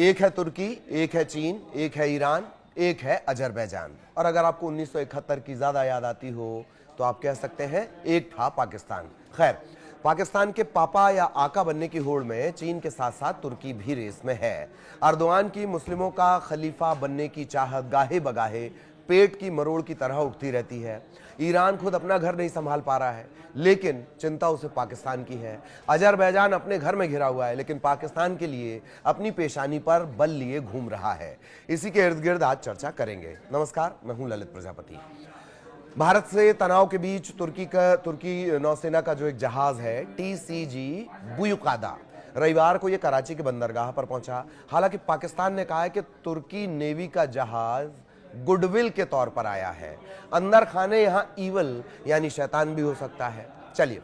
एक है तुर्की, एक है चीन, एक है ईरान, एक है अजरबैजान। और अगर आपको 1971 की ज्यादा याद आती हो तो आप कह सकते हैं एक था पाकिस्तान। खैर, पाकिस्तान के पापा या आका बनने की होड़ में चीन के साथ साथ तुर्की भी रेस में है। अर्दोआन की मुस्लिमों का खलीफा बनने की चाहत गाहे बगाहे पेट की मरोड़ की तरह उठती रहती है। ईरान खुद अपना घर नहीं संभाल पा रहा है, लेकिन चिंता उसे पाकिस्तान की है। अजरबैजान अपने घर में घिरा हुआ है, लेकिन पाकिस्तान के लिए अपनी पेशानी पर बल लिए घूम रहा है। इसी के इर्द गिर्द आज चर्चा करेंगे। नमस्कार, मैं हूं ललित प्रजापति। भारत से तनाव के बीच तुर्की नौसेना का जो एक जहाज है TCG बुयुकादा, रविवार को यह कराची के बंदरगाह पर पहुंचा। हालांकि पाकिस्तान ने कहा है कि तुर्की नेवी का जहाज गुडविल के तौर पर आया है। अंदर खाने यहां ईवल यानी शैतान भी हो सकता है। चलिए,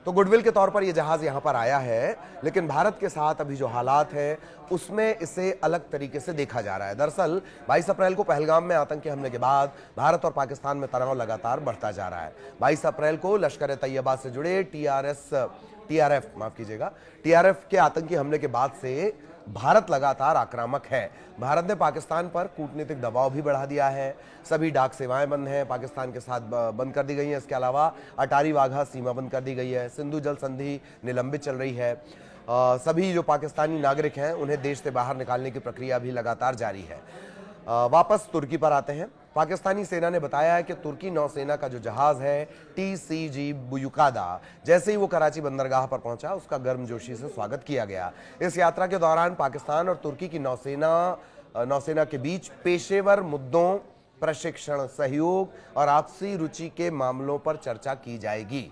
तो गुडविल के तौर पर यह जहाज यहां पर आया है, लेकिन भारत के साथ अभी जो हालात है उसमें इसे अलग तरीके से देखा जा रहा है। दरअसल 22 अप्रैल को पहलगाम में आतंकी हमले के बाद भारत और पाकिस्तान में तनाव लगातार बढ़ता जा रहा है। 22 अप्रैल को लश्कर तैयबा से जुड़े TRF के आतंकी हमले के बाद से भारत लगातार आक्रामक है। भारत ने पाकिस्तान पर कूटनीतिक दबाव भी बढ़ा दिया है। सभी डाक सेवाएं बंद हैं, पाकिस्तान के साथ बंद कर दी गई हैं। इसके अलावा अटारी वाघा सीमा बंद कर दी गई है। सिंधु जल संधि निलंबित चल रही है। सभी जो पाकिस्तानी नागरिक हैं उन्हें देश से बाहर निकालने की प्रक्रिया भी लगातार जारी है। वापस तुर्की पर आते हैं। पाकिस्तानी सेना ने बताया है कि तुर्की नौसेना का जो जहाज है TCG बुयुकादा, जैसे ही वो कराची बंदरगाह पर पहुंचा उसका गर्मजोशी से स्वागत किया गया। इस यात्रा के दौरान पाकिस्तान और तुर्की की नौसेना के बीच पेशेवर मुद्दों, प्रशिक्षण, सहयोग और आपसी रुचि के मामलों पर चर्चा की जाएगी।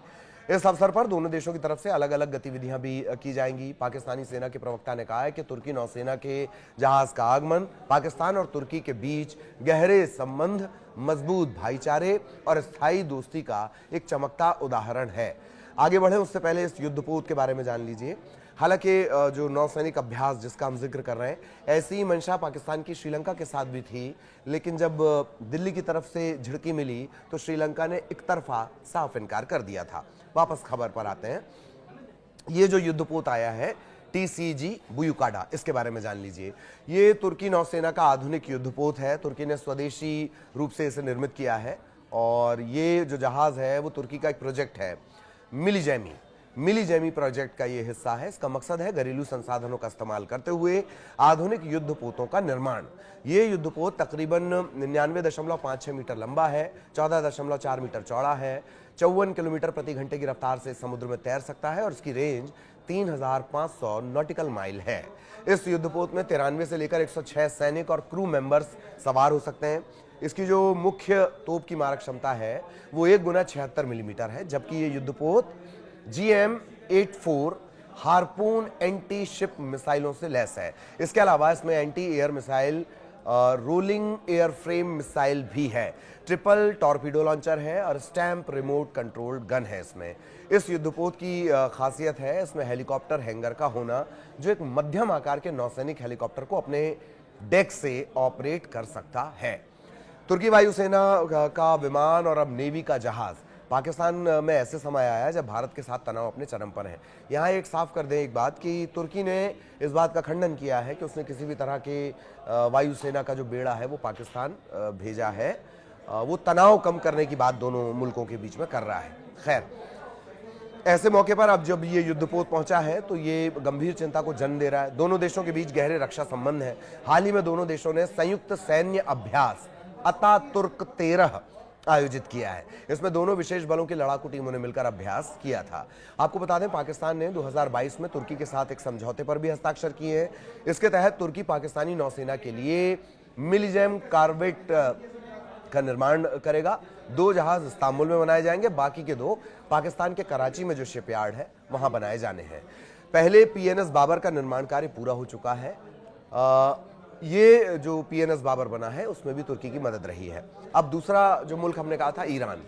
इस अवसर पर दोनों देशों की तरफ से अलग अलग गतिविधियां भी की जाएंगी। पाकिस्तानी सेना के प्रवक्ता ने कहा है कि तुर्की नौसेना के जहाज का आगमन पाकिस्तान और तुर्की के बीच गहरे संबंध, मजबूत भाईचारे और स्थायी दोस्ती का एक चमकता उदाहरण है। आगे बढ़े उससे पहले इस युद्धपोत के बारे में जान लीजिए। हालांकि जो नौसैनिक अभ्यास जिसका हम जिक्र कर रहे हैं, ऐसी ही मंशा पाकिस्तान की श्रीलंका के साथ भी थी, लेकिन जब दिल्ली की तरफ से झिड़की मिली तो श्रीलंका ने एक तरफा साफ इनकार कर दिया था। वापस खबर पर आते हैं। ये जो युद्धपोत आया है TCG बुयुकाडा, इसके बारे में जान लीजिए। ये तुर्की नौसेना का आधुनिक युद्धपोत है। तुर्की ने स्वदेशी रूप से इसे निर्मित किया है और ये जो जहाज है वो तुर्की का एक प्रोजेक्ट है, मिलीजेमी प्रोजेक्ट का ये हिस्सा है। इसका मकसद है घरेलू संसाधनों का इस्तेमाल करते हुए आधुनिक युद्धपोतों का निर्माण। ये युद्धपोत तकरीबन 99.56 मीटर लंबा है, 14.4 मीटर चौड़ा है, 54 किलोमीटर प्रति घंटे की रफ्तार से समुद्र में तैर सकता है और इसकी रेंज 3500 नॉटिकल माइल है। इस युद्धपोत में 93 से लेकर 106 सैनिक और क्रू मेंबर्स सवार हो सकते हैं। इसकी जो मुख्य तोप की मारक क्षमता है वो 1 गुना 76 मिलीमीटर है, जबकि ये युद्धपोत GM-84 हार्पून एंटी शिप मिसाइलों से लैस है। इसके अलावा इसमें anti air missile, rolling air frame missile भी है, ट्रिपल टॉर्पीडो लॉन्चर है और स्टैंप रिमोट कंट्रोल्ड गन है इसमें। इस युद्धपोत की खासियत है इसमें हेलीकॉप्टर हैंगर का होना, जो एक मध्यम आकार के नौसैनिक हेलीकॉप्टर को अपने डेक से ऑपरेट कर सकता है। तुर्की वायुसेना का विमान और अब नेवी का जहाज पाकिस्तान में ऐसे समय आया जब भारत के साथ तनाव अपने चरम पर है। यहाँ एक साफ कर दें एक बात कि तुर्की ने इस बात का खंडन किया है कि उसने किसी भी तरह के वायुसेना का जो बेड़ा है वो पाकिस्तान भेजा है। वो तनाव कम करने की बात दोनों मुल्कों के बीच में कर रहा है। खैर, ऐसे मौके पर अब जब ये युद्धपोत पहुंचा है तो ये गंभीर चिंता को जन्म दे रहा है। दोनों देशों के बीच गहरे रक्षा संबंध है। हाल ही में दोनों देशों ने संयुक्त सैन्य अभ्यास अतातुर्क 13 आयोजित किया है। इसमें दोनों विशेष बलों की लड़ाकू टीमों ने मिलकर अभ्यास किया था। आपको बता दें, पाकिस्तान ने 2022 में तुर्की के साथ एक समझौते पर भी हस्ताक्षर किए हैं। इसके तहत तुर्की पाकिस्तानी नौसेना के लिए मिलीजेम कार्वेट का निर्माण करेगा। 2 जहाज इस्तांबुल में बनाए जाएंगे, बाकी के 2 पाकिस्तान के कराची में जो शिपयार्ड है वहां बनाए जाने हैं। पहले PNS बाबर का निर्माण कार्य पूरा हो चुका है। ये जो PNS बाबर बना है उसमें भी तुर्की की मदद रही है। अब दूसरा जो मुल्क हमने कहा था ईरान।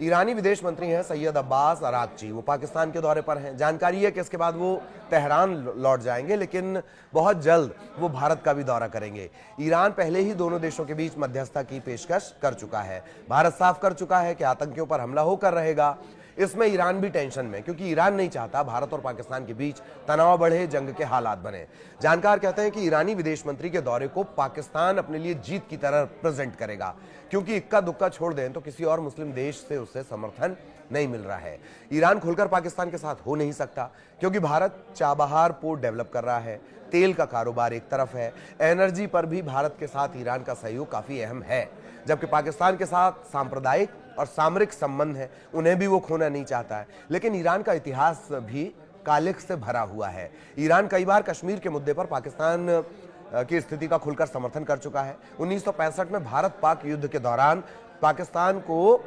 ईरानी विदेश मंत्री हैं सैयद अब्बास अरागची, वो पाकिस्तान के दौरे पर हैं। जानकारी है कि इसके बाद वो तेहरान लौट जाएंगे, लेकिन बहुत जल्द वो भारत का भी दौरा करेंगे। ईरान पहले ही दोनों देशों के बीच मध्यस्थता की पेशकश कर चुका है। भारत साफ कर चुका है कि आतंकियों पर हमला होकर रहेगा। इसमें ईरान भी टेंशन में, क्योंकि ईरान नहीं चाहता भारत और पाकिस्तान के बीच तनाव बढ़े, जंग के हालात बने। जानकार कहते हैं कि ईरानी विदेश मंत्री के दौरे को पाकिस्तान अपने लिए जीत की तरह प्रेजेंट करेगा, क्योंकि इक्का दुक्का छोड़ दें तो किसी और मुस्लिम देश से उसे समर्थन नहीं मिल रहा है। ईरान खुलकर पाकिस्तान के साथ हो नहीं सकता, क्योंकि भारत चाबहार पोर्ट डेवलप कर रहा है, तेल का कारोबार एक तरफ है, एनर्जी पर भी भारत के साथ ईरान का सहयोग काफी अहम है, जबकि पाकिस्तान के साथ सांप्रदायिक और सामरिक संबंध है, उन्हें भी वो खोना नहीं चाहता है। लेकिन ईरान का इतिहास भी कालिख से भरा हुआ है। ईरान कई बार कश्मीर के मुद्दे पर पाकिस्तान की स्थिति का खुलकर समर्थन कर चुका है। 1965 में भारत पाक युद्ध के दौरान पाकिस्तान को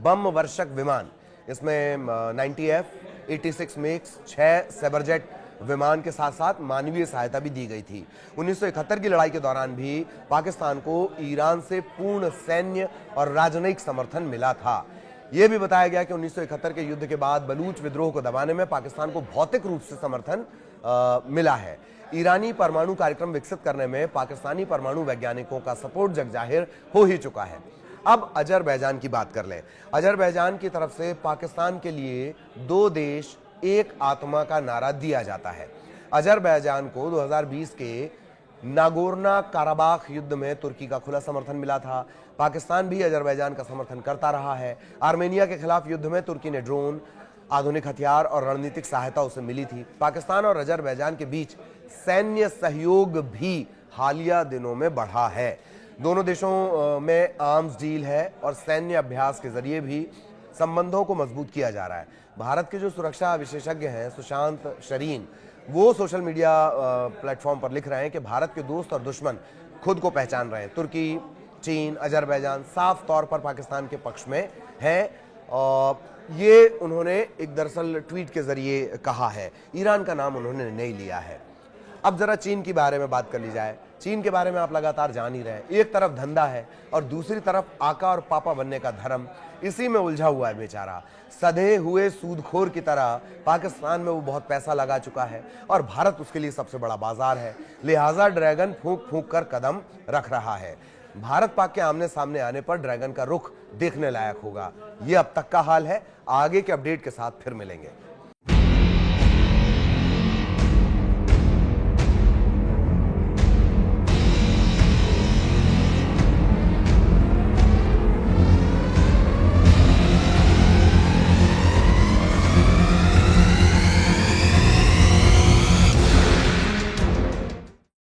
बम वर्षक विमान, इसमें 90F, 86 मिक्स, 6 सेबरजेट विमान के साथ साथ मानवीय सहायता भी दी गई थी। 1971 की लड़ाई के दौरान भी पाकिस्तान को ईरान से पूर्ण सैन्य और राजनयिक समर्थन मिला था। यह भी बताया गया कि 1971 के युद्ध के बाद बलूच विद्रोह को दबाने में पाकिस्तान को भौतिक रूप से समर्थन मिला है। ईरानी परमाणु कार्यक्रम विकसित करने में पाकिस्तानी परमाणु वैज्ञानिकों का सपोर्ट जगजाहिर हो ही चुका है। अब अजरबैजान की बात कर लें। अजरबैजान की तरफ से पाकिस्तान के लिए 2 देश एक आत्मा का नारा दिया जाता है। अजरबैजान को 2020 के नागोर्नो काराबाख युद्ध में तुर्की का खुला समर्थन मिला था। पाकिस्तान भी अजरबैजान का समर्थन करता रहा है। आर्मेनिया के खिलाफ युद्ध में तुर्की ने ड्रोन, आधुनिक हथियार और रणनीतिक सहायता उसे मिली थी। पाकिस्तान और अजरबैजान के बीच सैन्य सहयोग भी हालिया दिनों में बढ़ा है। दोनों देशों में आर्म्स डील है और सैन्य अभ्यास के जरिए भी संबंधों को मजबूत किया जा रहा है। भारत के जो सुरक्षा विशेषज्ञ हैं सुशांत शरीन, वो सोशल मीडिया प्लेटफॉर्म पर लिख रहे हैं कि भारत के दोस्त और दुश्मन खुद को पहचान रहे हैं। तुर्की, चीन, अजरबैजान साफ तौर पर पाकिस्तान के पक्ष में हैं। और ये उन्होंने एक दरअसल ट्वीट के जरिए कहा है। ईरान का नाम उन्होंने नहीं लिया है। अब जरा चीन के बारे में बात कर ली जाए। चीन के बारे में आप लगातार जान ही रहे हैं। एक तरफ धंधा है और दूसरी तरफ आका और पापा बनने का धर्म, इसी में उलझा हुआ है बेचारा। सधे हुए सूदखोर की तरह पाकिस्तान में वो बहुत पैसा लगा चुका है और भारत उसके लिए सबसे बड़ा बाजार है। लिहाजा ड्रैगन फूंक फूंक कर कदम रख रहा है। भारत पाक के आमने सामने आने पर ड्रैगन का रुख देखने लायक होगा। ये अब तक का हाल है। आगे के अपडेट के साथ फिर मिलेंगे।